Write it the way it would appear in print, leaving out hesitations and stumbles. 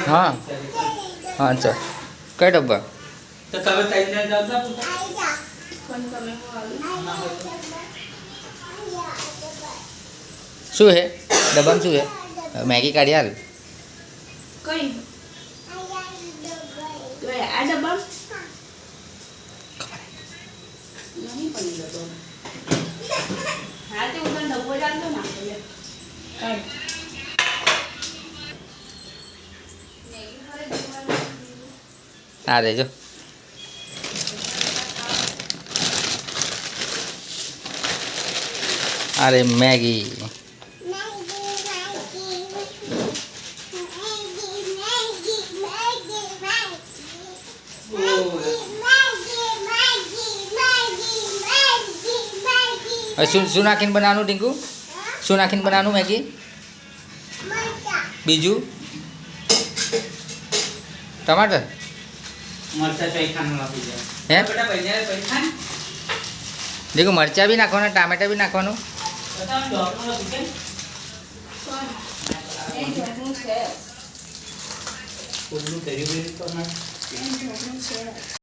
हाँ हाँ चल कई डब्बा तो તમે તઈને જાવ તા શું હે ડબ્બામાં શું હે મેગી કાઢી હાલ કઈ તો આ ડબ્બા નહીં પણ ડબ્બો હા તે ઉપર ડબ્બો ચાલતો ના એટલે કાઢ આ દેજો अरे मैगी શું નાખીને બનાવવાનું ટીંકુ શું નાખીને બનાવવાનું મેગી બીજું ટમાટર મરચા ચાઈ ખાના આપી દે હે બેટા પૈને ખાન देखो मरचा भी नाखवाना टामेटा भी नाखवानो બતાવ ડોક્ટર નો કે એ જોનું છે કોનું કરી તો ના એ જોનું છે